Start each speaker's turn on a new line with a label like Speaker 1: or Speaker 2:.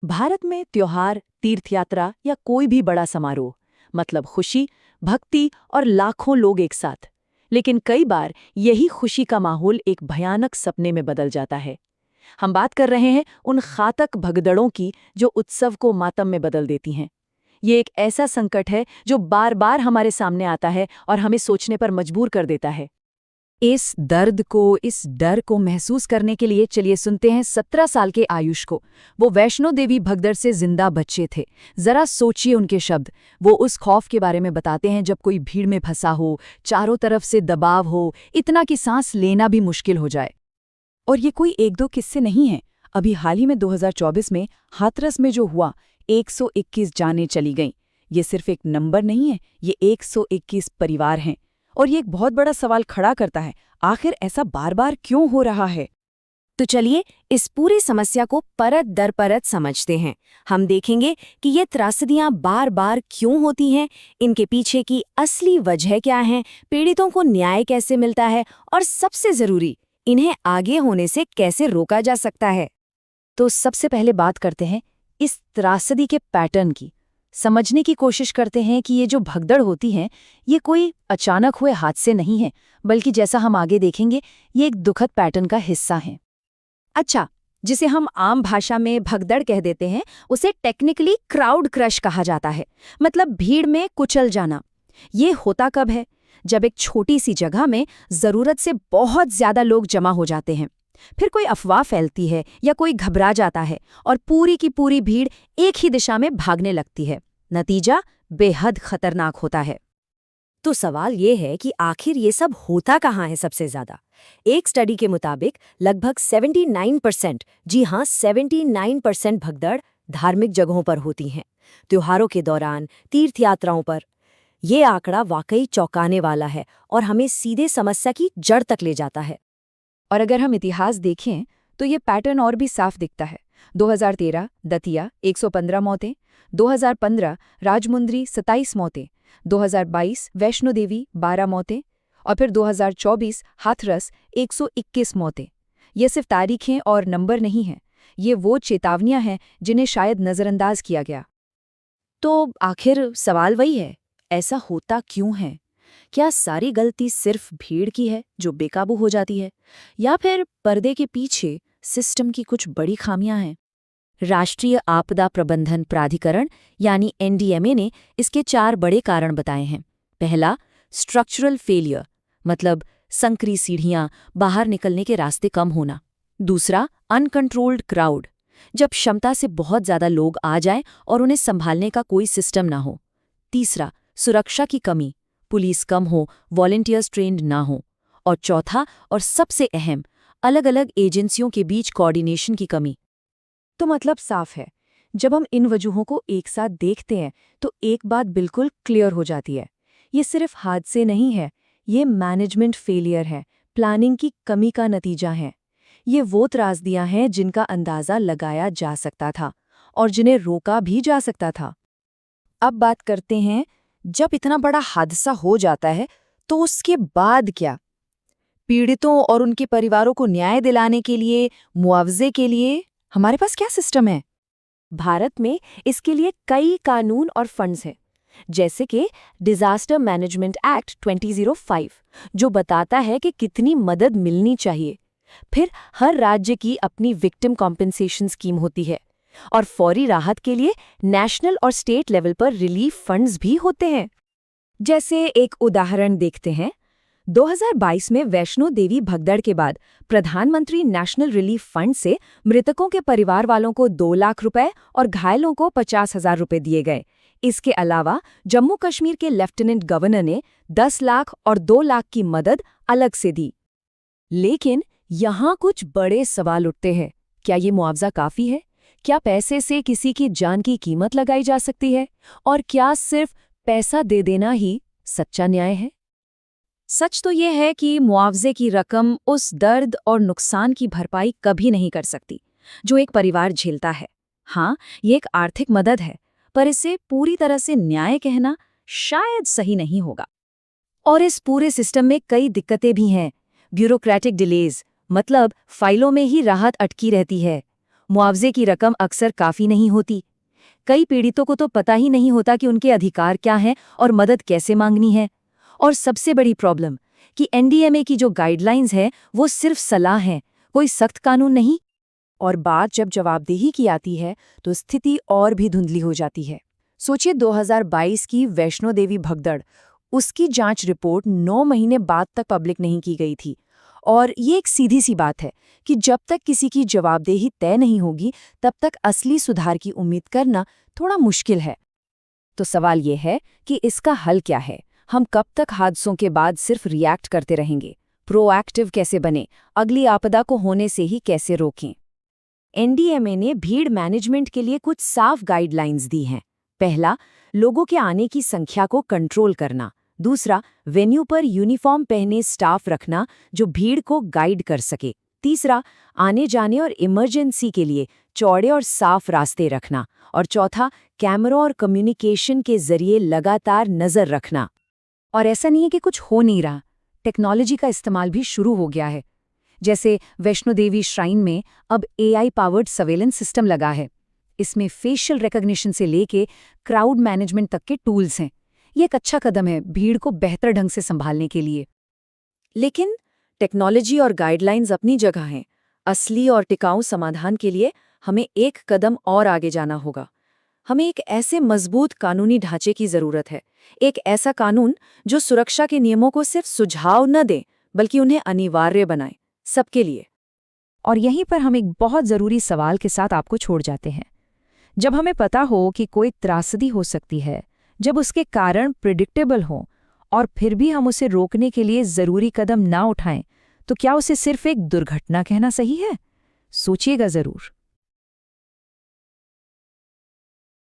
Speaker 1: भारत में त्योहार, तीर्थयात्रा या कोई भी बड़ा समारोह मतलब खुशी, भक्ति और लाखों लोग एक साथ। लेकिन कई बार यही खुशी का माहौल एक भयानक सपने में बदल जाता है। हम बात कर रहे हैं उन घातक भगदड़ों की जो उत्सव को मातम में बदल देती हैं। ये एक ऐसा संकट है जो बार बार हमारे सामने आता है और हमें सोचने पर मजबूर कर देता है। इस डर को महसूस करने के लिए चलिए सुनते हैं 17 साल के आयुष को। वो वैष्णो देवी भगदड़ से जिंदा बच्चे थे। जरा सोचिए उनके शब्द। वो उस खौफ के बारे में बताते हैं जब कोई भीड़ में फंसा हो, चारों तरफ से दबाव हो, इतना कि सांस लेना भी मुश्किल हो जाए। और ये कोई एक दो किस्से नहीं हैं। अभी हाल ही में 2024 में हाथरस में जो हुआ, 121 जानें चली गईं। ये सिर्फ एक नंबर नहीं है, ये 121 परिवार हैं। और ये एक बहुत बड़ा सवाल खड़ा करता है, आखिर ऐसा बार बार क्यों हो रहा है?
Speaker 2: तो चलिए इस पूरी समस्या को परत दर परत समझते हैं। हम देखेंगे कि ये त्रासदियां बार बार क्यों होती हैं, इनके पीछे की असली वजह क्या है, पीड़ितों को न्याय कैसे मिलता है और सबसे जरूरी, इन्हें आगे होने से कैसे रोका जा सकता है।
Speaker 1: तो सबसे पहले बात करते हैं इस त्रासदी के पैटर्न की। समझने की कोशिश करते हैं कि ये जो भगदड़ होती हैं, ये कोई अचानक हुए हादसे नहीं है, बल्कि जैसा हम आगे देखेंगे, ये एक दुखद पैटर्न का हिस्सा है।
Speaker 2: अच्छा, जिसे हम आम भाषा में भगदड़ कह देते हैं, उसे टेक्निकली क्राउड क्रश कहा जाता है, मतलब भीड़ में कुचल जाना। ये होता कब है? जब एक छोटी सी जगह में जरूरत से बहुत ज्यादा लोग जमा हो जाते हैं। फिर कोई अफवाह फैलती है या कोई घबरा जाता है और पूरी की पूरी भीड़ एक ही दिशा में भागने लगती है। नतीजा बेहद खतरनाक होता है। तो सवाल ये है कि आखिर ये सब होता कहाँ है सबसे ज्यादा? एक स्टडी के मुताबिक लगभग 79%, जी हाँ 79% भगदड़ धार्मिक जगहों पर होती हैं, त्योहारों के दौरान, तीर्थयात्राओं पर। ये आंकड़ा वाकई चौंकाने वाला है और हमें सीधे समस्या की जड़ तक ले जाता है।
Speaker 1: और अगर हम इतिहास देखें तो ये पैटर्न और भी साफ दिखता है। 2013 दतिया 115 मौतें, 2015 राजमुंद्री 27 मौतें, 2022 वैष्णो देवी 12 मौतें और फिर 2024 हाथरस 121 मौतें। ये सिर्फ तारीखें और नंबर नहीं हैं, ये वो चेतावनियां हैं जिन्हें शायद नज़रअंदाज किया गया।
Speaker 2: तो आखिर सवाल वही है, ऐसा होता क्यों है? क्या सारी गलती सिर्फ भीड़ की है जो बेकाबू हो जाती है, या फिर पर्दे के पीछे सिस्टम की कुछ बड़ी खामियां हैं? राष्ट्रीय आपदा प्रबंधन प्राधिकरण यानी एनडीएमए ने इसके 4 बड़े कारण बताए हैं। पहला, स्ट्रक्चरल फेलियर, मतलब संकरी सीढ़ियां, बाहर निकलने के रास्ते कम होना। दूसरा, अनकंट्रोल्ड क्राउड, जब क्षमता से बहुत ज्यादा लोग आ जाएं और उन्हें संभालने का कोई सिस्टम ना हो। तीसरा, सुरक्षा की कमी, पुलिस कम हो, वॉलंटियर्स ट्रेंड ना हो। और चौथा और सबसे अहम, अलग अलग एजेंसियों के बीच कोऑर्डिनेशन की कमी।
Speaker 1: तो मतलब साफ है, जब हम इन वजूहों को एक साथ देखते हैं तो एक बात बिल्कुल क्लियर हो जाती है। ये सिर्फ हादसे नहीं है, ये मैनेजमेंट फेलियर है, प्लानिंग की कमी का नतीजा है। ये वो त्रासदियां हैं जिनका अंदाज़ा लगाया जा सकता था और जिन्हें रोका भी जा सकता था। अब बात करते हैं, जब इतना बड़ा हादसा हो जाता है तो उसके बाद क्या? पीड़ितों और उनके परिवारों को न्याय दिलाने के लिए, मुआवजे के लिए हमारे पास क्या सिस्टम है?
Speaker 2: भारत में इसके लिए कई कानून और फंड्स हैं, जैसे कि डिजास्टर मैनेजमेंट एक्ट 2005, जो बताता है कि कितनी मदद मिलनी चाहिए। फिर हर राज्य की अपनी विक्टिम कॉम्पेंसेशन स्कीम होती है और फौरी राहत के लिए नेशनल और स्टेट लेवल पर रिलीफ फंड्स भी होते हैं।
Speaker 1: जैसे एक उदाहरण देखते हैं, 2022 में वैष्णो देवी भगदड़ के बाद प्रधानमंत्री नेशनल रिलीफ फंड से मृतकों के परिवार वालों को 2 लाख रुपए और घायलों को 50,000 रुपए दिए गए। इसके अलावा जम्मू कश्मीर के लेफ्टिनेंट गवर्नर ने 10 लाख और 2 लाख की मदद अलग से दी। लेकिन यहाँ कुछ बड़े सवाल उठते हैं। क्या ये मुआवजा काफी है? क्या पैसे से किसी की जान की कीमत लगाई जा सकती है? और क्या सिर्फ पैसा दे देना ही सच्चा न्याय है?
Speaker 2: सच तो ये है कि मुआवजे की रकम उस दर्द और नुकसान की भरपाई कभी नहीं कर सकती जो एक परिवार झेलता है। हाँ, ये एक आर्थिक मदद है, पर इसे पूरी तरह से न्याय कहना शायद सही नहीं होगा।
Speaker 1: और इस पूरे सिस्टम में कई दिक्कतें भी हैं। ब्यूरोक्रेटिक डिलेज, मतलब फाइलों में ही राहत अटकी रहती है।
Speaker 2: मुआवजे की रकम अक्सर काफ़ी नहीं होती। कई पीड़ितों को तो पता ही नहीं होता कि उनके अधिकार क्या हैं और मदद कैसे मांगनी है। और सबसे बड़ी प्रॉब्लम कि एनडीएमए की जो गाइडलाइंस है वो सिर्फ सलाह है, कोई सख्त कानून नहीं। और बात जब जवाबदेही की आती है तो स्थिति और भी धुंधली हो जाती है। सोचिए 2022 की वैष्णो देवी भगदड़, उसकी जांच रिपोर्ट 9 महीने बाद तक पब्लिक नहीं की गई थी। और ये एक सीधी सी बात है कि जब तक किसी की जवाबदेही तय नहीं होगी तब तक असली सुधार की उम्मीद करना थोड़ा मुश्किल है। तो सवाल ये है कि इसका हल क्या है? हम कब तक हादसों के बाद सिर्फ रिएक्ट करते रहेंगे? प्रोएक्टिव कैसे बने? अगली आपदा को होने से ही कैसे रोकें? एनडीएमए ने भीड़ मैनेजमेंट के लिए कुछ साफ गाइडलाइंस दी हैं। पहला, लोगों के आने की संख्या को कंट्रोल करना। दूसरा, वेन्यू पर यूनिफॉर्म पहने स्टाफ रखना जो भीड़ को गाइड कर सके। तीसरा, आने जाने और इमरजेंसी के लिए चौड़े और साफ रास्ते रखना। और चौथा, कैमरों और कम्युनिकेशन के जरिए लगातार नज़र रखना। और ऐसा नहीं है कि कुछ हो नहीं रहा, टेक्नोलॉजी का इस्तेमाल भी शुरू हो गया है। जैसे वैष्णो देवी श्राइन में अब AI पावर्ड सर्वेलेंस सिस्टम लगा है। इसमें फेशियल रिकॉग्निशन से लेके क्राउड मैनेजमेंट तक के टूल्स हैं। ये एक अच्छा कदम है भीड़ को बेहतर ढंग से संभालने के लिए। लेकिन टेक्नोलॉजी और गाइडलाइंस अपनी जगह हैं। असली और टिकाऊ समाधान के लिए हमें एक कदम और आगे जाना होगा। हमें एक ऐसे मजबूत कानूनी ढांचे की जरूरत है, एक ऐसा कानून जो सुरक्षा के नियमों को सिर्फ सुझाव न दे बल्कि उन्हें अनिवार्य बनाए, सबके लिए। और यहीं पर हम एक बहुत ज़रूरी सवाल के साथ आपको छोड़ जाते हैं। जब हमें पता हो कि कोई त्रासदी हो सकती है, जब उसके कारण प्रिडिक्टेबल हों और फिर भी हम उसे रोकने के लिए ज़रूरी कदम ना उठाएं, तो क्या उसे सिर्फ एक दुर्घटना कहना सही है? सोचिएगा ज़रूर।